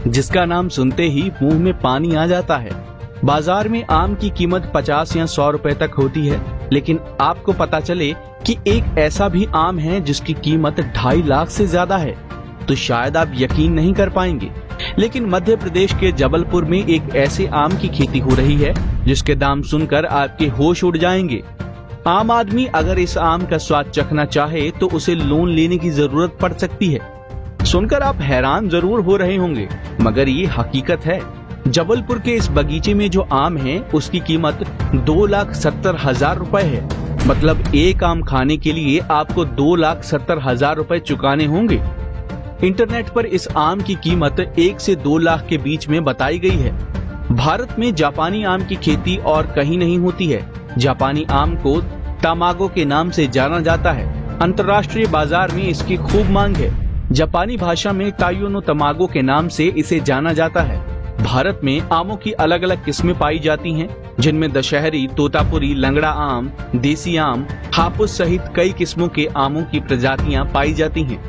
जिसका नाम सुनते ही मुंह में पानी आ जाता है। बाजार में आम की कीमत 50 या 100 रुपए तक होती है, लेकिन आपको पता चले कि एक ऐसा भी आम है जिसकी कीमत 2.5 लाख से ज्यादा है तो शायद आप यकीन नहीं कर पाएंगे। लेकिन मध्य प्रदेश के जबलपुर में एक ऐसे आम की खेती हो रही है जिसके दाम सुनकर आपके होश उड़ जाएंगे। आम आदमी अगर इस आम का स्वाद चखना चाहे तो उसे लोन लेने की जरूरत पड़ सकती है। सुनकर आप हैरान जरूर हो रहे होंगे, मगर ये हकीकत है। जबलपुर के इस बगीचे में जो आम है उसकी कीमत 2,70,000 रुपए है। मतलब एक आम खाने के लिए आपको 2,70,000 रुपए चुकाने होंगे। इंटरनेट पर इस आम की कीमत 1 से 2 लाख के बीच में बताई गई है। भारत में जापानी आम की खेती और कहीं नहीं होती है। जापानी आम को तमागो के नाम से जाना जाता है। अंतर्राष्ट्रीय बाजार में इसकी खूब मांग है। जापानी भाषा में तायोनो तमागो के नाम से इसे जाना जाता है। भारत में आमों की अलग अलग किस्में पाई जाती हैं, जिनमें दशहरी, तोतापुरी, लंगड़ा आम, देसी आम, हापुस सहित कई किस्मों के आमों की प्रजातियां पाई जाती हैं।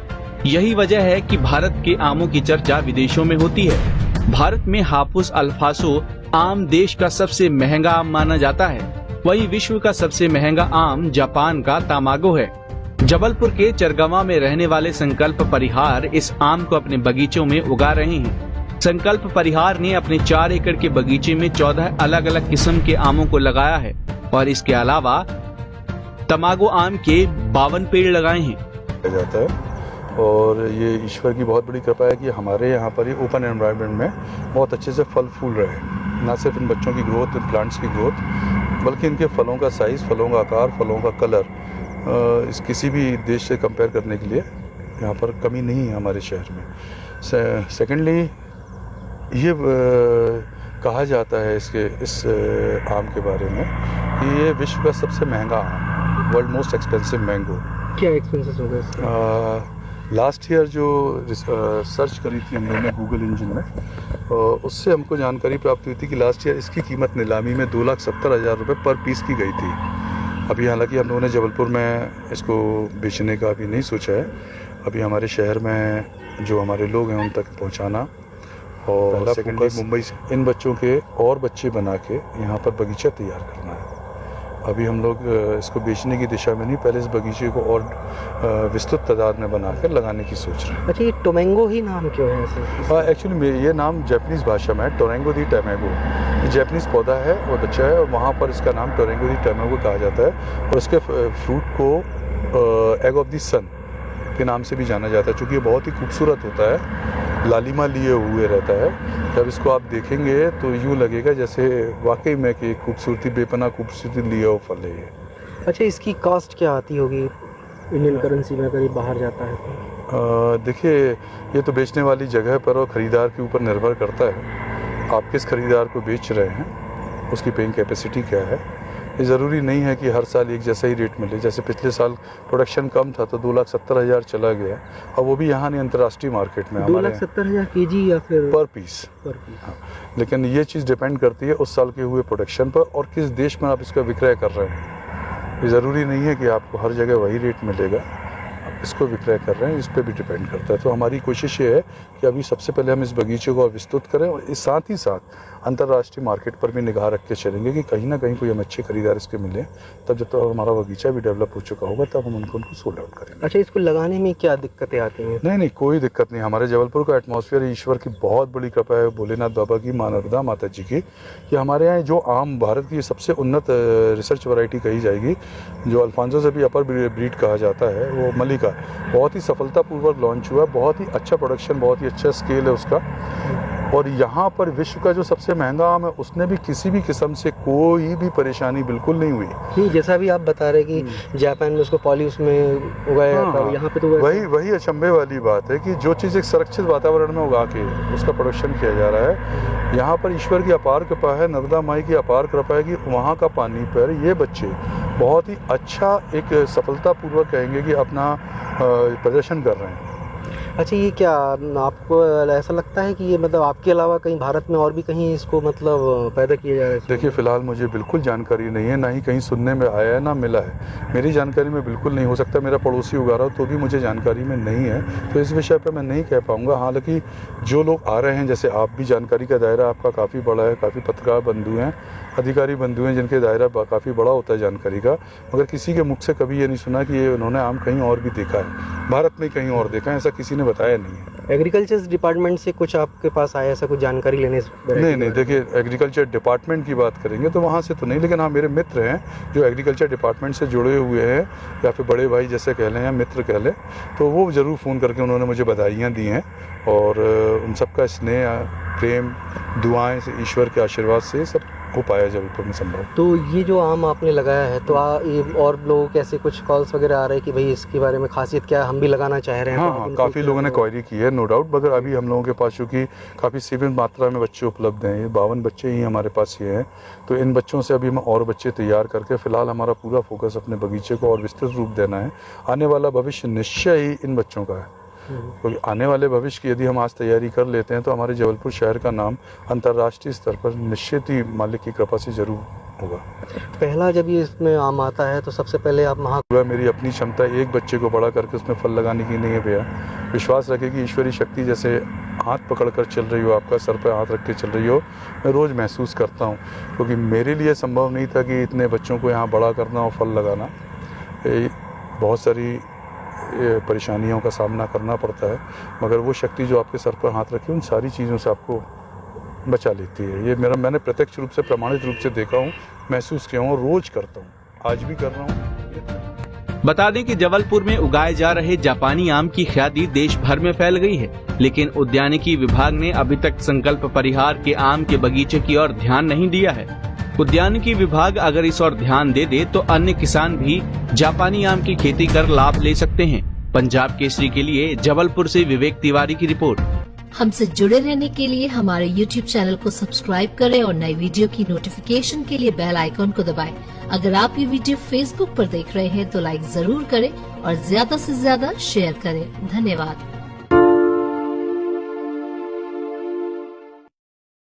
यही वजह है कि भारत के आमों की चर्चा विदेशों में होती है। भारत में हापुस अल्फासो आम देश का सबसे महंगा आम माना जाता है। वहीं विश्व का सबसे महंगा आम जापान का तामागो है। जबलपुर के चरगवा में रहने वाले संकल्प परिहार इस आम को अपने बगीचों में उगा रहे हैं। संकल्प परिहार ने अपने 4 एकड़ के बगीचे में 14 अलग अलग किस्म के आमों को लगाया है और इसके अलावा तमागो आम के 52 पेड़ लगाए हैं। जाता है और ये ईश्वर की बहुत बड़ी कृपा है कि हमारे यहाँ पर ये ओपन एनवायरनमेंट में बहुत अच्छे से फल फूल रहे हैं। ना सिर्फ इन बच्चों की ग्रोथ, इन प्लांट्स की ग्रोथ, बल्कि इनके फलों का साइज़, फलों का आकार, फलों का कलर इस किसी भी देश से कंपेयर करने के लिए यहाँ पर कमी नहीं है हमारे शहर में। सेकेंडली ये कहा जाता है इस आम के बारे में कि ये विश्व का सबसे महंगा आम, वर्ल्ड मोस्ट एक्सपेंसिव मैंगो। क्या एक्सपेंसेस हो गए? लास्ट ईयर जो सर्च करी थी हम लोगों ने गूगल इंजन में, उससे हमको जानकारी प्राप्त हुई थी कि लास्ट ईयर इसकी कीमत नीलामी में 2,70,000 रुपये पर पीस की गई थी। अभी हालांकि हम लोगों ने जबलपुर में इसको बेचने का अभी नहीं सोचा है। अभी हमारे शहर में जो हमारे लोग हैं उन तक पहुंचाना और सेकेंडली मुंबई से इन बच्चों के और बच्चे बना के यहाँ पर बगीचा तैयार करना है। अभी हम लोग इसको बेचने की दिशा में नहीं, पहले इस बगीचे को और विस्तृत तादाद में बनाकर लगाने की सोच रहे हैं। अच्छा, ये टोमेंगो ही नाम क्यों है ऐसे? एक्चुअली ये नाम जापानीज़ भाषा में है, टोरेंगो दी टैमेगो। ये जापानीज़ पौधा है और बच्चा है और वहाँ पर इसका नाम टोरेंगो दी टैमेगो कहा जाता है और इसके फ्रूट को एग ऑफ द सन के नाम से भी जाना जाता है, चूँकि ये बहुत ही खूबसूरत होता है, लालिमा लिए हुए रहता है। जब इसको आप देखेंगे तो यूँ लगेगा जैसे वाकई में कि खूबसूरती, बेपनाह खूबसूरती लिए हुआ फल है ये। अच्छा, इसकी कॉस्ट क्या आती होगी इंडियन करेंसी में अगर ये बाहर जाता है तो? देखिए, ये तो बेचने वाली जगह पर और ख़रीदार के ऊपर निर्भर करता है। आप किस ख़रीदार को बेच रहे हैं, उसकी पेइंग कैपेसिटी क्या है। ये ज़रूरी नहीं है कि हर साल एक जैसा ही रेट मिले। जैसे पिछले साल प्रोडक्शन कम था तो 2,70,000 चला गया, और वो भी यहाँ नहीं, अंतर्राष्ट्रीय मार्केट में। 2,70,000 केजी या फिर पर पीस? हाँ, लेकिन ये चीज़ डिपेंड करती है उस साल के हुए प्रोडक्शन पर और किस देश में आप इसका विक्रय कर रहे हैं। ये ज़रूरी नहीं है कि आपको हर जगह वही रेट मिलेगा, आप इसको विक्रय कर रहे हैं, इस पर भी डिपेंड करता है। तो हमारी कोशिश ये है कि अभी सबसे पहले हम इस बगीचे को विस्तृत करें और इस साथ ही साथ अंतर्राष्ट्रीय मार्केट पर भी निगाह रख के चलेंगे कि कहीं ना कहीं कोई हम अच्छे खरीदार इसके मिले। तब जब तक हमारा बगीचा भी डेवलप हो चुका होगा तब हम उनको सोल्ड आउट करेंगे। अच्छा, इसको लगाने में क्या दिक्कतें आती हैं? नहीं, कोई दिक्कत नहीं। हमारे जबलपुर का एटमॉस्फेयर ईश्वर की बहुत बड़ी कृपा है, भोलेनाथ बाबा की, माँ नर्मदा माता जी की, कि हमारे यहाँ जो आम भारत की सबसे उन्नत रिसर्च वैरायटी कही जाएगी, जो अल्फांसो से भी अपर ब्रीड कहा जाता है, वो मलिका बहुत ही सफलतापूर्वक लॉन्च हुआ। बहुत ही अच्छा प्रोडक्शन, बहुत ही अच्छा स्केल है उसका। और यहाँ पर विश्व का जो सबसे महंगा आम है उसने भी किसी भी किस्म से कोई भी परेशानी बिल्कुल नहीं हुई। नहीं, जैसा भी आप बता रहे कि जापान में उसको पॉलिश में उगाया जाता है, यहाँ पे तो वही अचंभे वाली बात है कि जो चीज़ एक सुरक्षित वातावरण में उगा के उसका प्रोडक्शन किया जा रहा है। यहाँ पर ईश्वर की अपार कृपा है, नर्मदा माई की अपार कृपा है कि वहाँ का पानी पर ये बच्चे बहुत ही अच्छा एक सफलतापूर्वक कहेंगे कि अपना प्रदर्शन कर रहे हैं। अच्छा, ये क्या आपको ऐसा लगता है कि ये मतलब आपके अलावा कहीं भारत में और भी कहीं इसको मतलब पैदा किया जा रहा है? देखिए फ़िलहाल मुझे बिल्कुल जानकारी नहीं है, ना ही कहीं सुनने में आया है, ना मिला है। मेरी जानकारी में बिल्कुल नहीं, हो सकता मेरा पड़ोसी उगा रहा हो तो भी मुझे जानकारी में नहीं है, तो इस विषय पे मैं नहीं कह पाऊँगा। हालाँकि जो लोग आ रहे हैं, जैसे आप भी, जानकारी का दायरा आपका काफ़ी बड़ा है, काफ़ी पत्रकार बंधु हैं, अधिकारी बंधु हैं जिनके दायरा काफ़ी बड़ा होता है जानकारी का, मगर किसी के मुख से कभी ये नहीं सुना कि ये उन्होंने आम कहीं और भी देखा है, भारत में कहीं और देखा है, ऐसा किसी ने बताया नहीं है। एग्रीकल्चर डिपार्टमेंट से कुछ आपके पास आया ऐसा कुछ जानकारी लेने नहीं, देखिए एग्रीकल्चर डिपार्टमेंट की बात करेंगे तो वहाँ से तो नहीं, लेकिन हाँ मेरे मित्र हैं जो एग्रीकल्चर डिपार्टमेंट से जुड़े हुए हैं, या फिर बड़े भाई जैसे कह लें या मित्र कह लें, तो वो ज़रूर फ़ोन करके उन्होंने मुझे बधाइयाँ दी हैं, और उन सबका स्नेह, प्रेम, दुआएं से, ईश्वर के आशीर्वाद से सब हो पाया जबलपुर में संभव। तो ये जो आम आपने लगाया है, तो ये और लोगों के ऐसे कुछ कॉल्स वगैरह आ रहे हैं कि भाई इसके बारे में खासियत क्या है, हम भी लगाना चाह रहे हैं? हाँ, काफ़ी लोगों ने क्वेरी की है, नो डाउट, मगर अभी हम लोगों के पास चूँकि काफ़ी सीमित मात्रा में बच्चे उपलब्ध हैं, ये 52 बच्चे ही हमारे पास ये हैं, तो इन बच्चों से अभी हम और बच्चे तैयार करके फ़िलहाल हमारा पूरा फोकस अपने बगीचे को और विस्तृत रूप देना है। आने वाला भविष्य निश्चय ही इन बच्चों का है, क्योंकि आने वाले भविष्य की यदि हम आज तैयारी कर लेते हैं तो हमारे जबलपुर शहर का नाम अंतर्राष्ट्रीय स्तर पर निश्चित ही मालिक की कृपा से जरूर होगा। पहला जब ये इसमें आम आता है तो सबसे पहले आप मेरी अपनी क्षमता एक बच्चे को बड़ा करके उसमें फल लगाने की नहीं है भैया। विश्वास रखें कि ईश्वरीय शक्ति जैसे हाथ पकड़ कर चल रही हो, आपका सर पर हाथ रख के चल रही हो, मैं रोज़ महसूस करता हूँ, क्योंकि मेरे लिए संभव नहीं था कि इतने बच्चों को यहाँ बड़ा करना और फल लगाना। बहुत सारी परेशानियों का सामना करना पड़ता है, मगर वो शक्ति जो आपके सर पर हाथ रखी उन सारी चीज़ों से आपको बचा लेती है। ये मैंने प्रत्यक्ष रूप से, प्रमाणित रूप से देखा हूँ, महसूस किया हूँ और रोज करता हूँ, आज भी कर रहा हूँ। बता दें कि जबलपुर में उगाए जा रहे जापानी आम की ख्याति देश भर में फैल गई है, लेकिन उद्यानिकी विभाग ने अभी तक संकल्प परिहार के आम के बगीचे की ओर ध्यान नहीं दिया है। उद्यानिकी विभाग अगर इस ओर ध्यान दे दे तो अन्य किसान भी जापानी आम की खेती कर लाभ ले सकते हैं। पंजाब केसरी के लिए जबलपुर से विवेक तिवारी की रिपोर्ट। हमसे जुड़े रहने के लिए हमारे YouTube चैनल को सब्सक्राइब करें और नई वीडियो की नोटिफिकेशन के लिए बेल आइकॉन को दबाएं। अगर आप ये वीडियो Facebook पर देख रहे हैं तो लाइक जरूर करें और ज्यादा से ज्यादा शेयर करें। धन्यवाद।